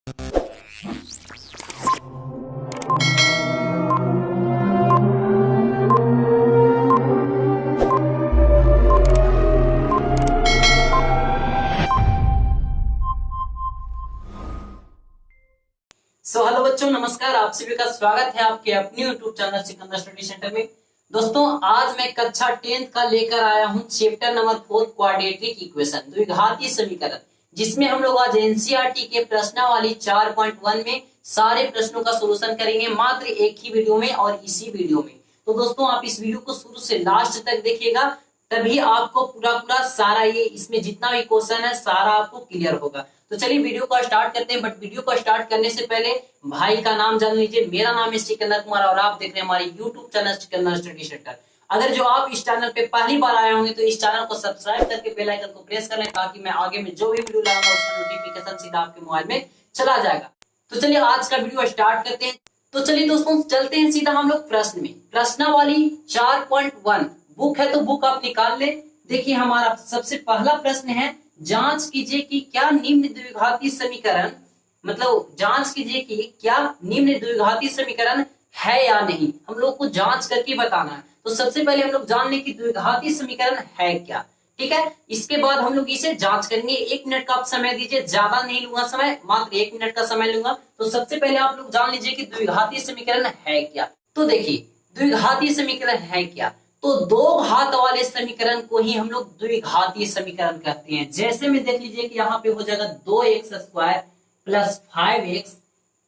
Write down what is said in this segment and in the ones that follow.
Hello बच्चों, नमस्कार। आप सभी का स्वागत है आपके अपने YouTube channel Sikandar study centre में। दोस्तों, आज मैं कक्षा 10th का लेकर आया हूं चैप्टर नंबर 4 क्वाड्रेटिक इक्वेशन, द्विघातीय समीकरण, जिसमें हम लोग आज एनसीईआरटी के प्रश्नावली 4.1 में सारे प्रश्नों का सोल्यूशन करेंगे मात्र एक ही वीडियो में और इसी वीडियो में। तो दोस्तों, आप इस वीडियो को शुरू से लास्ट तक देखिएगा, तभी आपको पूरा सारा ये इसमें जितना भी क्वेश्चन है सारा आपको क्लियर होगा। तो चलिए वीडियो को स्टार्ट करते हैं। बट वीडियो को स्टार्ट करने से पहले भाई का नाम जान लीजिए। मेरा नाम है सिकंदर कुमार और आप देख रहे हैं हमारे YouTube channel Sikandar study centre. अगर जो आप इस चैनल पे पहली बार आए होंगे तो इस चैनल को सब्सक्राइब करके बेल आइकन को प्रेस कर लें, ताकि मैं आगे में जो भी वीडियो लाऊंगा उसका नोटिफिकेशन सीधा आपके मोबाइल में चला जाएगा। तो चलिए आज का वीडियो स्टार्ट करते हैं। तो चलिए दोस्तों, चलते हैं सीधा हम लोग प्रश्न में। प्रश्नावली 4.1 बुक है तो बुक आप निकाल ले। देखिए, हमारा सबसे पहला प्रश्न है, जांच कीजिए कि क्या निम्न द्विघाती समीकरण, मतलब जांच कीजिए कि क्या निम्न द्विघाती समीकरण है या नहीं। हम लोग को जांच करके बताना है। तो सबसे पहले हम लोग जान लें कि द्विघाती समीकरण है क्या। ठीक है, इसके बाद हम लोग इसे जांच करेंगे। 1 मिनट का आप समय दीजिए, ज्यादा नहीं लूंगा समय, मात्र 1 मिनट का समय लूंगा। तो सबसे पहले आप लोग जान लीजिए कि द्विघाती समीकरण है क्या। तो देखिए, द्विघाती समीकरण है क्या, तो दो घात वाले समीकरण को ही हम लोग द्विघातीय समीकरण कहते हैं। जैसे में देख लीजिए कि यहाँ पे हो जाएगा 2x² plus 5x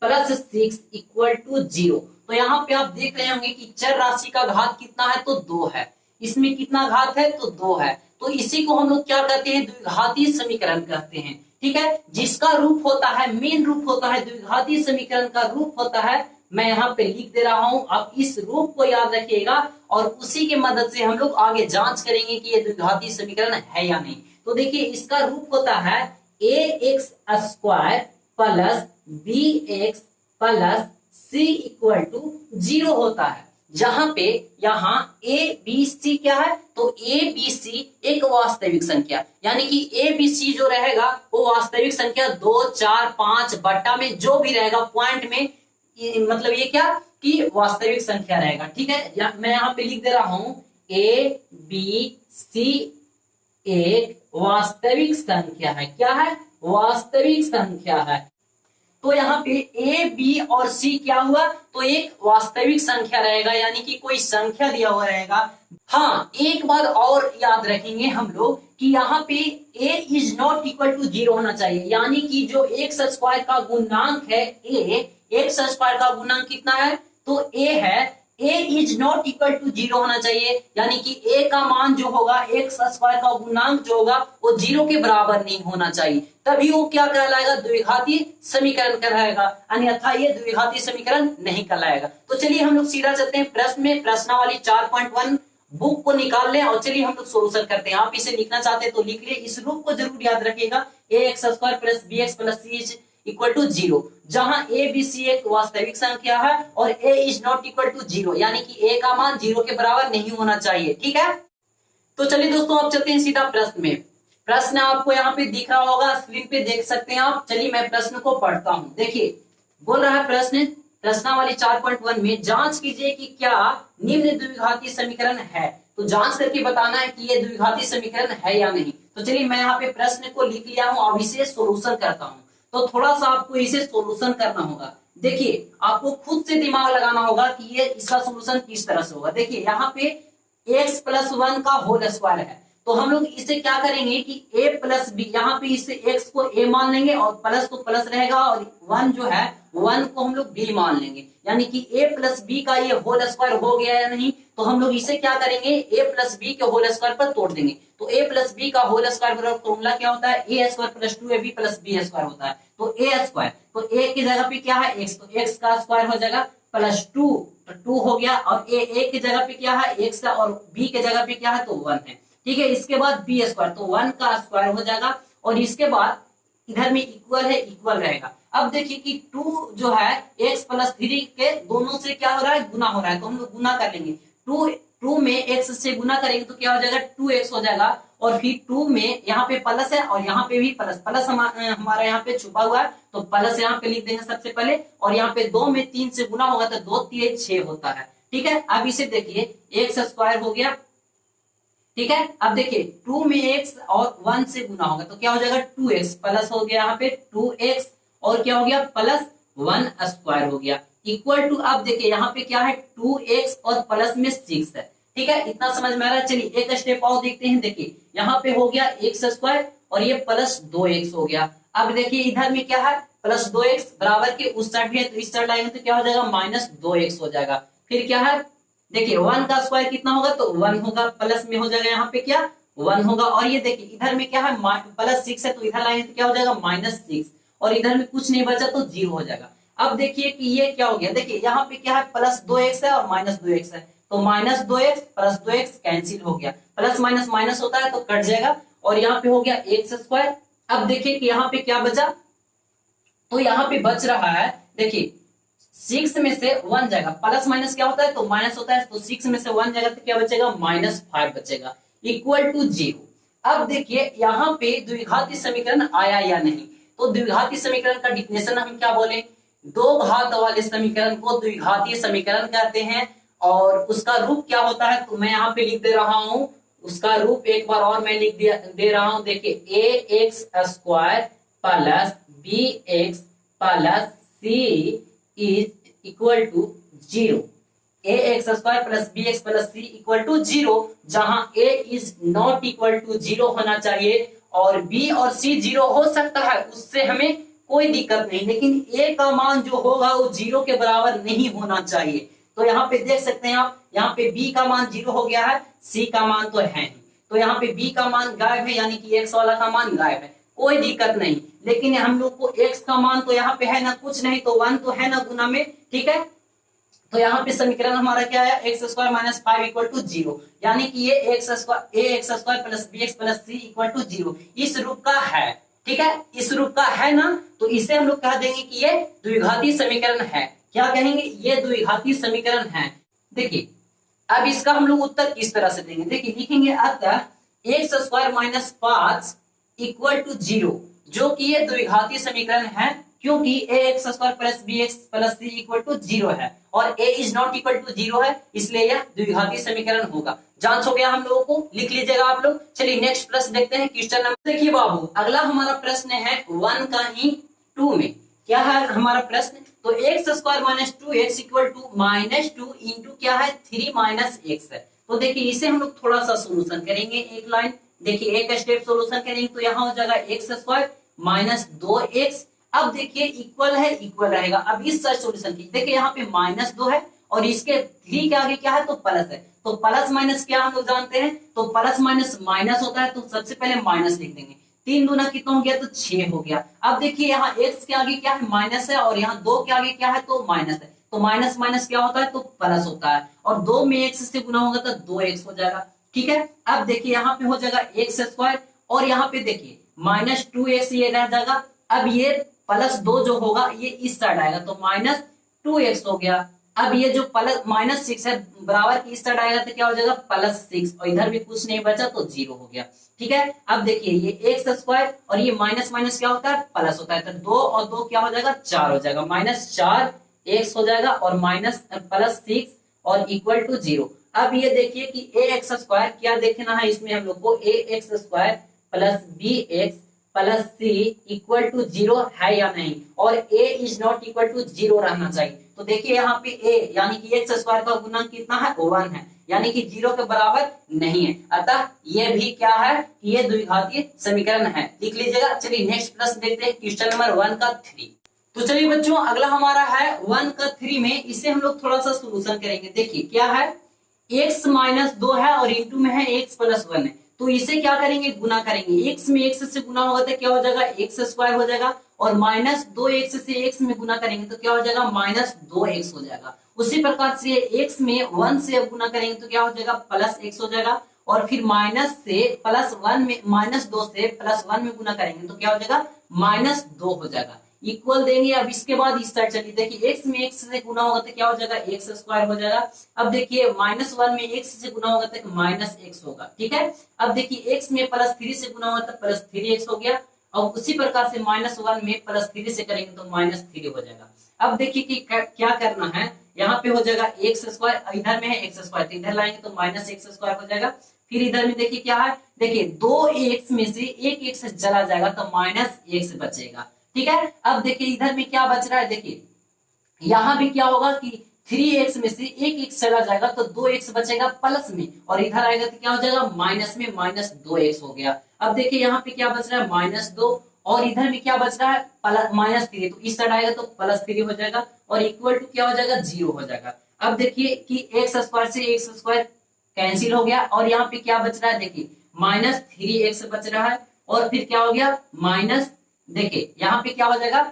plus 6 equal to 0। तो यहाँ पे आप देख रहे होंगे कि चर राशि का घात कितना है, तो 2 है। इसमें कितना घात है, तो 2 है। तो इसी को हम लोग क्या कहते हैं, द्विघातीय समीकरण कहते हैं। ठीक है, जिसका रूप होता है, मेन रूप होता है द्विघातीय समीकरण का रूप होता है, मैं यहाँ पे लिख दे रहा हूं, आप इस रूप को याद रखिएगा और उसी के मदद से हम लोग आगे जांच करेंगे कि ये द्विघातीय समीकरण है या नहीं। तो देखिए, इसका रूप होता है ax² plus bx plus c equal to 0 होता है। जहां पे यहाँ a b c क्या है, तो a b c एक वास्तविक संख्या, यानी कि a b c जो रहेगा वो वास्तविक संख्या 2, 4, 5 बट्टा में जो भी रहेगा पॉइंट में, मतलब ये क्या कि वास्तविक संख्या रहेगा। ठीक है, मैं यहाँ पे लिख दे रहा हूं a b c एक वास्तविक संख्या है। क्या है, वास्तविक संख्या है। तो यहाँ पे a b और c क्या हुआ, तो एक वास्तविक संख्या रहेगा, यानी कि कोई संख्या दिया हुआ रहेगा। हाँ, एक बात और याद रखेंगे हम लोग कि यहाँ पे a is not equal to 0 होना चाहिए, यानी कि जो x² का गुणांक है x² का गुणांक कितना है, तो a है, a is not equal to 0 होना चाहिए, यानी कि a का मान जो होगा, x² का गुणांक जो होगा वो 0 के बराबर नहीं होना चाहिए, तभी वो क्या कहलाएगा, द्विघातीय समीकरण कहलाएगा, अन्यथा ये द्विघातीय समीकरण नहीं कहलाएगा। तो चलिए हम लोग सीधा चलते हैं प्रश्न में। प्रश्नावली 4.1 बुक को निकाल लें और चलिए हम लोग सोल्यूशन करते हैं। आप इसे लिखना चाहते हैं तो लिख लिए, इस रूप को जरूर याद रखिएगा, ax² plus bx plus c equal to 0, जहां a b c एक वास्तविक संख्या है और a is not equal to 0, यानी कि a का मान 0 के बराबर नहीं होना चाहिए। ठीक है, तो चलिए दोस्तों, आप चलते हैं सीधा प्रश्न में। प्रश्न आपको यहाँ पे दिख रहा होगा, स्क्रीन पे देख सकते हैं आप। चलिए मैं प्रश्न को पढ़ता हूँ। देखिए, बोल रहा है प्रश्न, प्रश्नावली 4.1 में जांच कीजिए कि क्या निम्न द्विघातीय समीकरण है। तो जांच करके बताना है कि ये द्विघातीय समीकरण है या नहीं। तो चलिए मैं यहाँ पे प्रश्न को लिख लिया हूँ, अब इसे सोल्यूशन करता हूँ। तो थोड़ा सा आपको इसे सोल्यूशन करना होगा। देखिए, आपको खुद से दिमाग लगाना होगा कि ये इसका सोल्यूशन किस तरह से होगा। देखिए, यहाँ पे x प्लस 1 का होल स्क्वायर है, तो हम लोग इसे क्या करेंगे कि a प्लस बी, यहाँ पे इसे x को a मान लेंगे और प्लस तो प्लस रहेगा और 1 जो है 1 को हम लोग b मान लेंगे, यानी कि a प्लस बी का ये होल स्क्वायर हो गया या नहीं। तो हम लोग इसे क्या करेंगे, a प्लस बी के होल स्क्वायर पर तोड़ देंगे। तो a प्लस बी का होल स्क्वायर बराबर फॉर्मूला क्या होता है, a² plus 2ab plus b² होता है। तो a², तो a की जगह पे क्या है x, तो x का स्क्वायर हो जाएगा प्लस 2, तो 2 हो गया, और a की जगह पे क्या है x है और b की जगह पे क्या है, तो 1 है। ठीक है, इसके बाद b², तो 1 का स्क्वायर हो जाएगा और इसके बाद इधर में इक्वल है, इक्वल रहेगा। अब देखिए कि 2 जो है x प्लस 3 के दोनों से क्या हो रहा है, गुना हो रहा है, तो हम लोग गुना कर लेंगे। 2 2 में x से गुना करेंगे तो क्या हो जाएगा 2x हो जाएगा, और फिर 2 में यहाँ पे प्लस है और यहाँ पे भी प्लस, प्लस हमारा यहाँ पे छुपा हुआ है तो प्लस यहाँ पे लिख देंगे सबसे पहले, और यहाँ पे 2 में 3 से गुना होगा तो 2 3 6 होता है। ठीक है, अब इसे देखिए x स्क्वायर हो गया। ठीक है, अब देखिए 2 में x और 1 से गुना होगा तो क्या हो जाएगा 2x, प्लस हो गया यहाँ पे 2x और क्या हो गया प्लस 1 स्क्वायर हो गया, इक्वल टू, अब देखिए यहाँ पे क्या है 2x और प्लस में 6 है। ठीक है, इतना समझ में आ रहा है। चलिए एक स्टेप और देखते हैं। देखिए यहाँ पे हो गया x स्क्वायर और ये प्लस 2x हो गया। अब देखिए इधर में क्या है प्लस 2x, बराबर के उस साइड भी है तो इस साइड आएंगे तो क्या हो जाएगा माइनस 2x हो जाएगा। फिर क्या है देखिए 1 का स्क्वायर कितना होगा तो 1 होगा, प्लस में हो जाएगा यहाँ पे क्या 1 होगा, और ये देखिए इधर में क्या है प्लस 6 है तो इधर लाएंगे तो क्या हो जाएगा माइनस 6, और इधर में कुछ नहीं बचा तो 0 हो जाएगा। अब देखिए कि ये क्या हो गया, देखिए यहाँ पे क्या है प्लस 2x है और माइनस 2x है तो minus 2x plus 2x cancel हो गया, प्लस माइनस माइनस होता है तो कट जाएगा, और यहाँ पे हो गया x स्क्वायर। अब देखिए कि यहाँ पे क्या बचा, तो यहाँ पे बच रहा है देखिए 6 में से 1 जाएगा, प्लस माइनस क्या होता है तो माइनस होता है, तो 6 में से 1 जाएगा तो क्या बचेगा -5 बचेगा, इक्वल टू 0। अब देखिए यहाँ पे द्विघाती समीकरण आया या नहीं, तो द्विघाती समीकरण का डिफिनेशन हम क्या बोले, दो घात वाले समीकरण को द्विघातीय समीकरण कहते हैं, और उसका रूप क्या होता है तो मैं यहाँ पे लिख दे रहा हूं, उसका रूप एक बार और मैं लिख दे रहा हूं। देखिए ax square plus bx plus c is equal to 0, ax square plus bx plus c equal to 0, जहां a is not equal to 0 होना चाहिए और b और c 0 हो सकता है, उससे हमें कोई दिक्कत नहीं, लेकिन a का मान जो होगा वो 0 के बराबर नहीं होना चाहिए। तो यहाँ पे देख सकते हैं आप, यहाँ पे b का मान 0 हो गया है, c का मान तो है नहीं, तो यहाँ पे b का मान गायब है, यानी कि x वाला का मान गायब है, कोई दिक्कत नहीं। लेकिन हम लोग को x का मान तो यहाँ पे है ना कुछ नहीं, तो 1 तो है ना गुना में। ठीक है, तो यहाँ पे समीकरण हमारा क्या है x square minus 5 equal to 0, यानी कि ये x square plus bx plus c equal to 0 इस रूप का है। ठीक है, इस रूप का है ना, तो इसे हम लोग कह देंगे कि ये द्विघाती समीकरण है। क्या कहेंगे, ये द्विघाती समीकरण है। देखिए अब इसका हम लोग उत्तर किस तरह से देंगे, देखिए लिखेंगे अतः x square minus 5 equal to 0, जो कि ये द्विघाती समीकरण है, क्योंकि ax square plus bx plus c equal to 0 है और a is not equal to 0 है, इसलिए यह द्विघाती समीकरण होगा। जांच हो गया हम लोगों को, लिख लीजिएगा आप लोग। चलिए नेक्स्ट प्रश्न देखते हैं, क्वेश्चन नंबर देखिए बाबू, अगला हमारा प्रश्न है 1 का ही 2 में। क्या है हमारा प्रश्न, तो x square minus 2x equal to -2 into क्या है 3 माइनस x है। तो देखिए इसे हम लोग थोड़ा सा सोल्यूशन करेंगे, एक लाइन देखिए एक स्टेप सोल्यूशन करेंगे तो यहाँ हो जाएगा एक्स स्क्वायर माइनस 2x। अब देखिए इक्वल है, इक्वल रहेगा। अब इस साइड सोल्यूशन की देखिए यहाँ पे -2 है और इसके 3 के आगे क्या है तो प्लस है, तो प्लस माइनस क्या हम लोग जानते हैं, तो प्लस माइनस माइनस होता है, तो सबसे पहले माइनस लिख देंगे। 3 दूना कितना हो गया तो 6 हो गया। अब देखिए यहाँ x के आगे क्या है माइनस है और यहाँ 2 के आगे क्या है तो माइनस है, तो माइनस माइनस क्या होता है तो प्लस होता है, और 2 में x से गुना होगा तो 2x हो जाएगा। ठीक है, अब देखिए यहाँ पे हो जाएगा एक्स स्क्वायर और यहाँ पे देखिए -2x ये रह जाएगा। अब ये +2 जो होगा ये इस साइड आएगा तो -2x हो गया। अब ये जो प्लस -6 है बराबर की इस साइड आएगा तो क्या हो जाएगा +6, और इधर भी कुछ नहीं बचा तो 0 हो गया। ठीक है, अब देखिए ये एक्स स्क्वायर और ये माइनस माइनस क्या होता है प्लस होता है, तो 2 और 2 क्या हो जाएगा 4 हो जाएगा, -4x हो जाएगा और माइनस +6 और इक्वल टू 0। अब ये देखिए कि ax स्क्वायर क्या देखना है इसमें हम लोग को, ax square plus bx plus c equal to 0 है या नहीं, और a is not equal to 0 रहना चाहिए। तो देखिए यहाँ पे a यानी कि एक्स स्क्वायर का गुणक कितना है 1 है, यानी कि 0 के बराबर नहीं है, अतः ये भी क्या है कि ये द्विघातीय समीकरण है, लिख लीजिएगा। चलिए नेक्स्ट प्रश्न देखते हैं, क्वेश्चन नंबर 1 का 3। तो चलिए बच्चों अगला हमारा है 1 का 3 में, इसे हम लोग थोड़ा सा सोल्यूशन करेंगे। देखिए क्या है x -2 है और इंटू में है x + 1 है, तो इसे क्या करेंगे गुना करेंगे, x में x से गुना होगा तो क्या हो जाएगा x स्क्वायर हो जाएगा, और -2x से x में गुना करेंगे तो क्या हो जाएगा -2x हो जाएगा। उसी प्रकार से x में 1 से गुना करेंगे तो क्या हो जाएगा +x हो जाएगा, और फिर माइनस से +1 में -2 से +1 में गुना करेंगे तो क्या हो जाएगा -2 हो जाएगा। इक्वल देंगे। अब इसके बाद इस साइड चलिए, देखिए x में x से गुना होगा तो क्या हो जाएगा, एक्स स्क्वायर हो जाएगा। अब देखिए -1 में x से गुना होगा तो -x होगा, ठीक है। अब देखिए x में +3 से गुना होगा तो +3x हो गया। और उसी प्रकार से -1 में +3 से करेंगे तो -3 हो जाएगा। अब देखिए कि क्या करना है, यहाँ पे हो जाएगा एक्स स्क्वायर, इधर में है एक्स स्क्वायर, तो इधर लाएंगे तो -x स्क्वायर हो जाएगा। फिर इधर में देखिए क्या है, देखिए 2x में से एक x चला जाएगा तो -x बचेगा, ठीक है। अब देखिए इधर में क्या बच रहा है, देखिए यहाँ भी क्या होगा कि 3x में से एक x चला जाएगा तो 2x बचेगा प्लस में, और इधर आएगा तो क्या हो जाएगा, माइनस में -2x हो गया। अब देखिए यहाँ पे क्या बच रहा है, -2, और इधर में क्या बच रहा है, -3, तो इस साइड आएगा तो +3 हो जाएगा, और इक्वल टू क्या हो जाएगा, 0 हो जाएगा। अब देखिए कि एक्स स्क्वायर से एक्स स्क्वायर कैंसिल हो गया, और यहाँ पे क्या बच रहा है, देखिए -3x बच रहा है, और फिर क्या हो गया माइनस, देखिए यहाँ पे क्या हो जाएगा,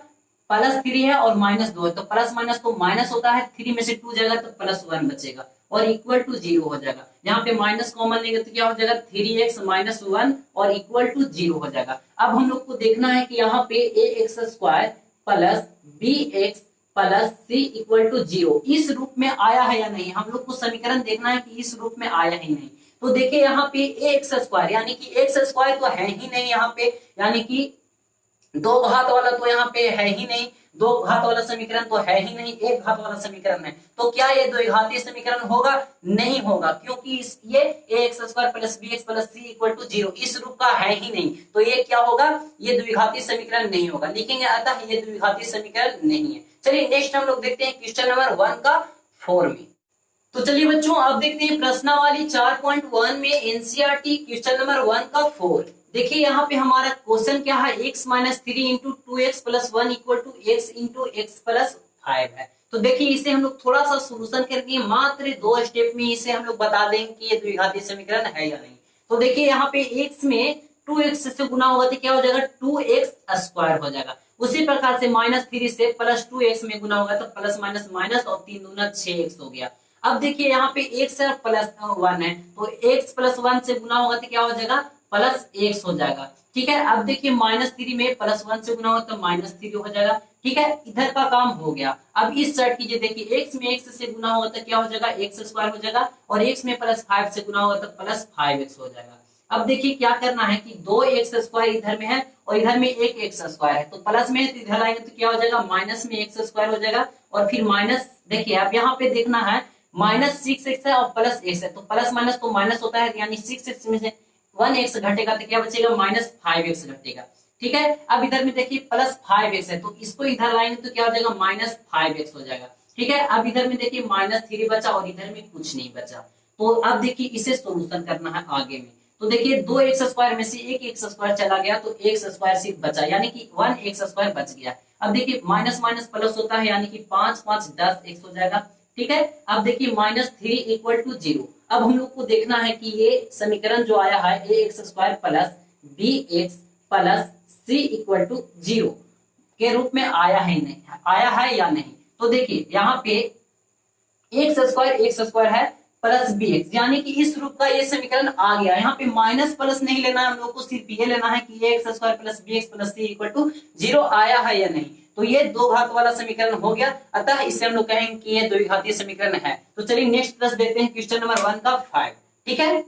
+3 है और -2 है, तो प्लस माइनस तो माइनस होता है, 3 में से 2 जाएगा तो +1 बचेगा, और इक्वल टू 0 हो जाएगा। यहाँ पे माइनस कॉमन लेंगे तो क्या हो जाएगा, 3x - 1 और इक्वल टू 0 हो जाएगा। अब हम लोग को देखना है कि यहाँ पे ax square plus bx plus c equal to 0 इस रूप में आया है या नहीं। हम लोग को समीकरण देखना है कि इस रूप में आया ही नहीं। तो देखिए यहाँ पे ax स्क्वायर यानी कि x स्क्वायर तो है ही नहीं यहाँ पे, यानी कि दो घात वाला तो यहाँ पे है ही नहीं, दो घात वाला समीकरण तो है ही नहीं, एक घात वाला समीकरण है। तो क्या ये द्विघाती समीकरण होगा, नहीं होगा, क्योंकि ये ax square plus bx plus c equal to 0 इस रूप का है ही नहीं। तो ये क्या होगा, ये द्विघाती समीकरण नहीं होगा, लिखेंगे अतः ये द्विघाती समीकरण नहीं है। चलिए नेक्स्ट हम लोग देखते हैं क्वेश्चन नंबर 1 का 4 में। तो चलिए बच्चों अब देखते हैं प्रश्नावली 4.1 में एनसीईआरटी क्वेश्चन नंबर 1 का 4। देखिए यहाँ पे हमारा क्वेश्चन क्या है, x - 3 into 2x plus 1 equal to x into x plus 5 है। तो देखिए इसे हम लोग थोड़ा सा सोल्यूशन करके मात्र 2 स्टेप में इसे हम लोग बता देंगे कि ये द्विघाती समीकरण है या नहीं। तो देखिए यहाँ पे x में 2x से गुना होगा तो क्या हो जाएगा, 2x स्क्वायर हो जाएगा। उसी प्रकार से -3 से प्लस 2x में गुना होगा तो प्लस माइनस माइनस और 3 दूना 6x हो गया। अब देखिए यहाँ पे x है प्लस 1 है, तो x प्लस 1 से गुना होगा तो क्या हो जाएगा, प्लस x हो जाएगा, ठीक है। अब देखिए -3 में प्लस 1 से गुना होगा तो -3 हो जाएगा, ठीक है। इधर का काम हो गया। अब इस साइड कीजिए, देखिए x में x से गुना होगा तो क्या हो जाएगा, x स्क्वायर हो जाएगा, और x में +5 से गुना होगा तो प्लस 5x हो जाएगा। अब देखिए क्या करना है कि 2x स्क्वायर इधर में है और इधर में एक x स्क्वायर है, तो प्लस में तो इधर आएंगे तो क्या हो जाएगा, माइनस में x स्क्वायर हो जाएगा, और फिर माइनस, देखिए अब यहाँ पे देखना है -6x है और प्लस x है, तो प्लस माइनस तो माइनस होता है, यानी 6x में से 1x घटेगा तो क्या बचेगा, -5x घटेगा, ठीक है। अब इधर में देखिए प्लस 5x है, तो इसको इधर लाएंगे तो क्या हो जाएगा, -5x हो जाएगा, ठीक है। अब इधर में देखिए -3 बचा और इधर में कुछ नहीं बचा। तो अब देखिए इसे सोल्यूशन करना है आगे में। तो देखिए 2x स्क्वायर में से एक x स्क्वायर चला गया तो x स्क्वायर सिर्फ बचा, यानी कि 1x स्क्वायर बच गया। अब देखिए माइनस माइनस प्लस होता है, यानी कि 5 5 10x हो जाएगा, ठीक है। अब देखिए -3 इक्वल टू 0। अब हम लोग को देखना है कि ये समीकरण जो आया है ax square plus bx plus c equal to 0 के रूप में आया है या नहीं। तो देखिए यहाँ पे x स्क्वायर है प्लस bx, यानी कि इस रूप का ये समीकरण आ गया। यहाँ पे माइनस प्लस नहीं लेना है हम लोग को, सिर्फ ये लेना है कि ये x square plus bx plus c equal to 0 आया है या नहीं। तो ये दो घात वाला समीकरण हो गया, अतः इससे हम लोग कहेंगे कि ये द्विघातीय समीकरण है। तो चलिए नेक्स्ट प्रश्न देखते हैं क्वेश्चन नंबर 1 का 5, ठीक है।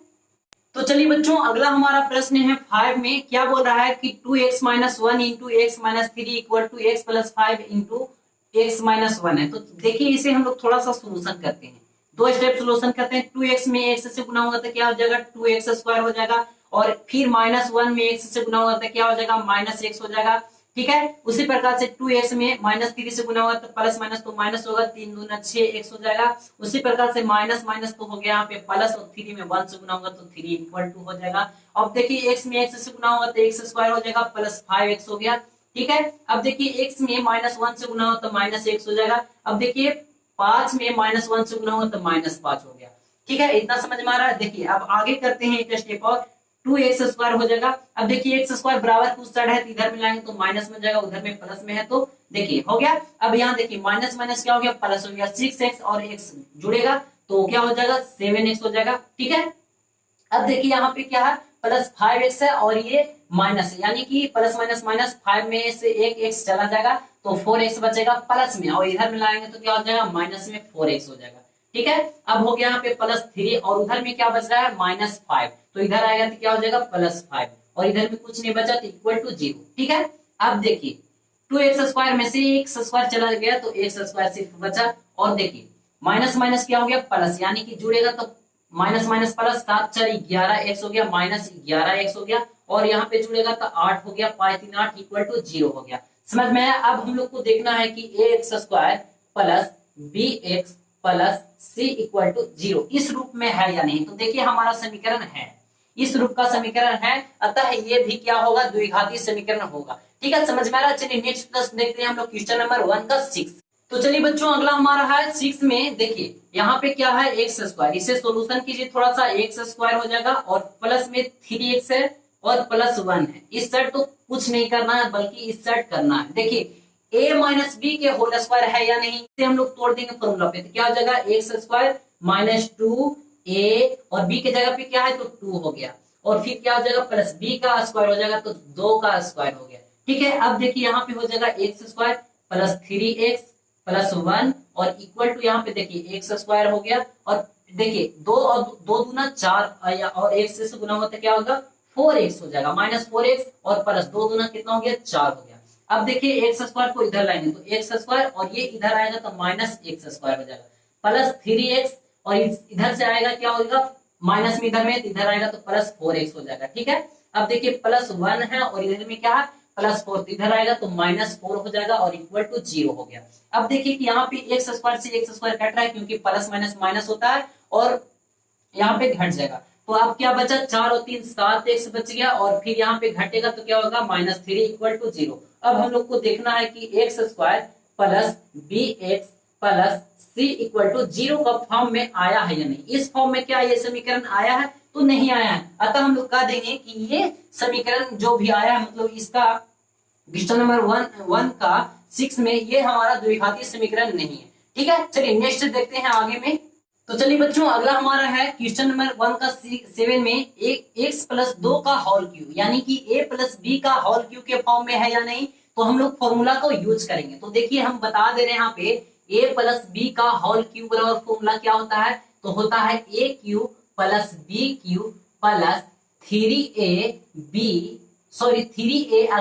तो चलिए बच्चों अगला हमारा प्रश्न है 5 में, क्या बोल रहा है कि 2x - 1 into x - 3 equal to x plus 5 into x - 1 है। तो देखिए इसे हम लोग थोड़ा सा सोल्यूशन करते हैं, 2 स्टेप सोल्यूशन करते हैं। 2x में x से गुना होगा तो क्या हो जाएगा, 2x स्क्वायर हो जाएगा, और फिर -1 में x से गुना होगा तो क्या हो जाएगा, -x हो जाएगा, ठीक है। उसी प्रकार से 2x में -3 से गुना होगा तो प्लस माइनस तो माइनस होगा, 3 दूना 6x हो जाएगा। उसी प्रकार से माइनस माइनस तो हो गया यहाँ पे प्लस, और 3 में 1 से गुना होगा तो 3 इक्वल टू हो जाएगा। अब देखिए x में x से गुना होगा तो x स्क्वायर हो जाएगा प्लस 5x हो गया, ठीक है। अब देखिए x में -1 से गुना होगा तो -x हो जाएगा। अब देखिए 5 में -1 से गुना होगा तो -5 हो गया, ठीक है। इतना समझ में आ रहा है। देखिए अब आगे करते हैं एक स्टेप और, 2x स्क्वायर हो जाएगा। अब देखिए x स्क्वायर बराबर उस साइड है तो इधर मिलाएंगे तो माइनस में जाएगा, उधर में प्लस में है, तो देखिए हो गया। अब यहाँ देखिए माइनस माइनस क्या हो गया, प्लस हो गया, 6x और x जुड़ेगा तो क्या हो जाएगा, 7x हो जाएगा, ठीक है। अब देखिए यहाँ पे क्या है, प्लस 5x है और ये माइनस, यानी कि प्लस माइनस माइनस, 5 में से एक एक्स चला जाएगा तो 4x बचेगा प्लस में, और इधर में लाएंगे तो क्या हो जाएगा माइनस में 4x हो जाएगा। ठीक है, अब हो गया यहाँ पे +3 और उधर में क्या बच रहा है -5, तो इधर आएगा तो क्या हो जाएगा +5 और इधर में कुछ नहीं बचा तो इक्वल टू 0। ठीक है, अब देखिए 2x² में से x² चला गया तो x² सिर्फ बचा, और देखिए माइनस माइनस क्या हो गया प्लस, यानी कि जुड़ेगा तो माइनस माइनस प्लस, 7 4 11x हो गया, -11x हो गया, और यहाँ पे जुड़ेगा तो 8 हो गया, 5 3 8 इक्वल टू 0 हो गया। समझ में आया? अब हम लोग को देखना है कि ax² plus bx plus c equal to 0 इस रूप में है या नहीं। तो देखिए हमारा समीकरण है, इस रूप का समीकरण है, अतः ये भी क्या होगा द्विघातीय समीकरण होगा। ठीक है, समझ में आ रहा है? चलिए नेक्स्ट प्रश्न देखते हैं हम लोग, क्वेश्चन नंबर 1 का 6। तो चलिए बच्चों अगला हमारा है 6 में, देखिए यहाँ पे क्या है x², इसे सोल्यूशन कीजिए थोड़ा सा, x² हो जाएगा और प्लस में 3x है और +1 है। इस साइड तो कुछ नहीं करना है बल्कि इस साइड करना है। देखिए a माइनस बी के होल स्क्वायर है या नहीं, इसे हम लोग तोड़ देंगे फॉर्मूला पे, तो क्या हो जाएगा x² माइनस 2a और b के जगह पे क्या है तो 2 हो गया, और फिर क्या हो जाएगा प्लस b का स्क्वायर हो जाएगा तो 2 का स्क्वायर हो गया। ठीक है, अब देखिए यहाँ पे हो जाएगा x² प्लस 3x प्लस 1 और इक्वल टू यहाँ पे देखिए x² हो गया, और देखिए 2 और 2 दूना 4 और x से गुना होता क्या होगा 4x हो जाएगा, -4x और प्लस 2 दूना कितना हो गया 4 हो गया। अब देखिए x² को इधर लाएंगे तो x² और ये इधर आएगा तो -x² हो जाएगा, प्लस 3x और इधर से आएगा क्या होगा माइनस में, इधर में तो इधर आएगा तो प्लस 4x हो जाएगा। ठीक है, अब देखिए +1 है और इधर में क्या है +4, तो इधर आएगा तो -4 हो जाएगा और इक्वल टू 0 हो गया। अब देखिए कि यहाँ पे x² से x² कट रहा है क्योंकि प्लस माइनस माइनस होता है और यहाँ पे घट जाएगा, तो अब क्या बचा 4 और 3 7x बच गया, और फिर यहाँ पे घटेगा तो क्या होगा -3 इक्वल टू 0। अब हम लोग को देखना है कि x² plus bx plus c equal to 0 का फॉर्म में आया है या नहीं। इस फॉर्म में क्या ये समीकरण आया है तो नहीं आया है, अतः हम लोग कह देंगे कि ये समीकरण जो भी आया है मतलब इसका क्वेश्चन नंबर 1 का 6 में ये हमारा द्विघातीय समीकरण नहीं है। ठीक है, चलिए नेक्स्ट देखते हैं आगे में। तो चलिए बच्चों अगला हमारा है क्वेश्चन नंबर 1 का 7 में x प्लस 2 का होल क्यूब, यानी कि a प्लस बी का होल क्यूब के फॉर्म में है या नहीं, तो हम लोग फॉर्मूला को यूज करेंगे। तो देखिए हम बता दे रहे हैं यहाँ पे a प्लस बी का होल क्यूब बराबर फॉर्मूला क्या होता है, तो होता है a cube plus b cube plus 3a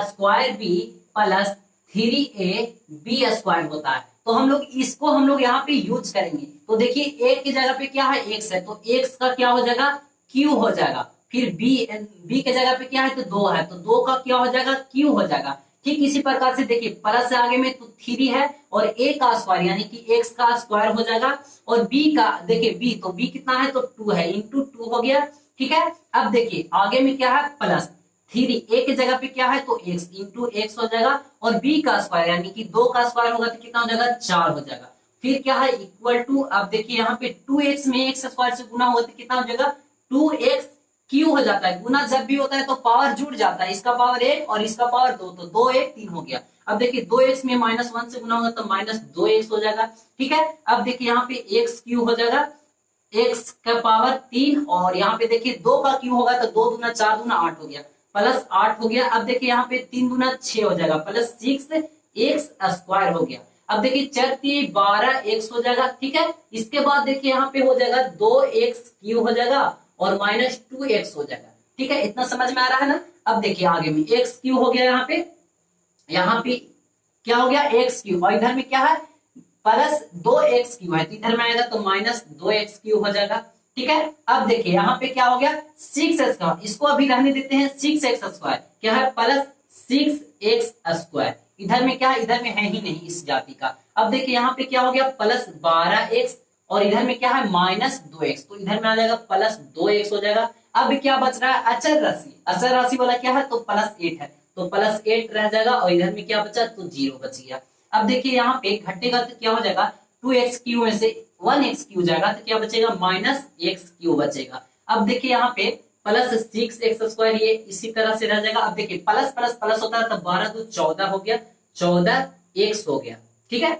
square b plus 3ab square होता है। तो हम लोग इसको हम लोग यहाँ पे यूज करेंगे। तो देखिए a की जगह पे क्या है x है, तो x का क्या हो जाएगा q हो जाएगा, फिर b के जगह पे क्या है तो 2 है, तो 2 का क्या हो जाएगा q हो जाएगा। ठीक इसी प्रकार से देखिए प्लस से आगे में तो 3 है और a का स्क्वायर यानी कि x का स्क्वायर हो जाएगा, और b का देखिए b, तो b कितना है तो 2 है, इंटू 2 हो गया। ठीक है, अब देखिए आगे में क्या है प्लस 3, a के जगह पे क्या है तो x इंटू x हो जाएगा, और b का स्क्वायर यानी कि 2 का स्क्वायर होगा तो कितना हो जाएगा 4 हो जाएगा, फिर क्या है इक्वल टू, अब देखिए यहाँ पे 2x में x स्क्वायर से गुना होगा तो कितना हो जाएगा 2x क्यू हो जाता है। गुना जब भी होता है तो पावर जुड़ जाता है, इसका पावर 1 और इसका पावर 2, तो 2 1 3 हो गया। अब देखिए 2x में -1 से गुना होगा तो -2x हो जाएगा। ठीक है, अब देखिए यहाँ पे x क्यू हो जाएगा, x का पावर 3, और यहाँ पे देखिए 2 का क्यू होगा तो 2 दूना 4 दूना 8 हो गया, प्लस 8 हो गया। अब देखिए यहाँ पे 3 दूना 6 हो जाएगा, प्लस 6x स्क्वायर हो गया। अब देखिए 4 3 12x हो जाएगा। ठीक है, इसके बाद देखिए यहाँ पे हो जाएगा 2x क्यू हो जाएगा और -2x हो जाएगा। ठीक है, इतना समझ में आ रहा है ना। अब देखिए आगे में x क्यू हो गया, यहाँ पे क्या हो गया x क्यू, और इधर में क्या है प्लस 2x क्यू है, तो इधर में आएगा तो -2x क्यू हो जाएगा। ठीक है, अब देखिए यहाँ पे क्या हो गया 6x, इसको अभी रहने देते हैं 6x स्क्वायर, क्या है प्लस 6x स्क्वायर, इधर में क्या है इधर में है ही नहीं इस जाति का। अब देखिए यहाँ पे क्या हो गया प्लस 12x और इधर में क्या है -2x, तो इधर में आ जाएगा प्लस 2x हो जाएगा। अब क्या बच रहा है अचर राशि, अचर राशि वाला क्या है तो प्लस 8 है, तो प्लस 8 रह जाएगा, और इधर में क्या बचा तो 0 बच गया। अब देखिए यहाँ पे घटेगा तो क्या हो जाएगा 2x क्यू में से 1x क्यू जाएगा तो क्या बचेगा -x क्यू बचेगा। अब देखिए यहाँ पे प्लस 6x स्क्वायर ये इसी तरह से रह जाएगा। अब देखिए प्लस प्लस प्लस होता है तो 12 तो 14 हो गया, 14x हो गया। ठीक है,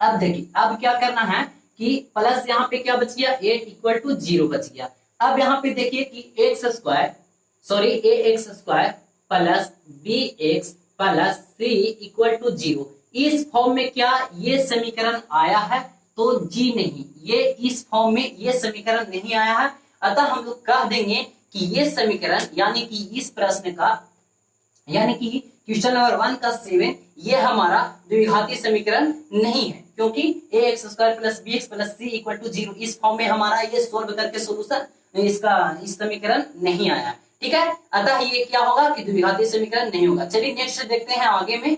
अब देखिए अब क्या करना है कि प्लस यहाँ पे क्या बच गया 8 इक्वल टू 0 बच गया। अब यहाँ पे देखिए कि x square sorry a x square plus B x plus C equal to 0। इस फॉर्म में क्या ये समीकरण आया है? तो जी नहीं, ये इस फॉर्म में ये समीकरण नहीं आया है। अतः हम लोग कह देंगे कि ये समीकरण यानी कि इस प्रश्न का यानी कि क्वेश्चन नंबर 1 का 7 ये हमारा द्विघाती समीकरण नहीं है, क्योंकि A x square plus B x plus C equal to 0 इस फॉर्म में हमारा ये सोल्व करके सोल्यूशन इसका इस समीकरण नहीं आया। ठीक है, अतः ये क्या होगा कि द्विघाती समीकरण नहीं होगा। चलिए नेक्स्ट देखते हैं आगे में।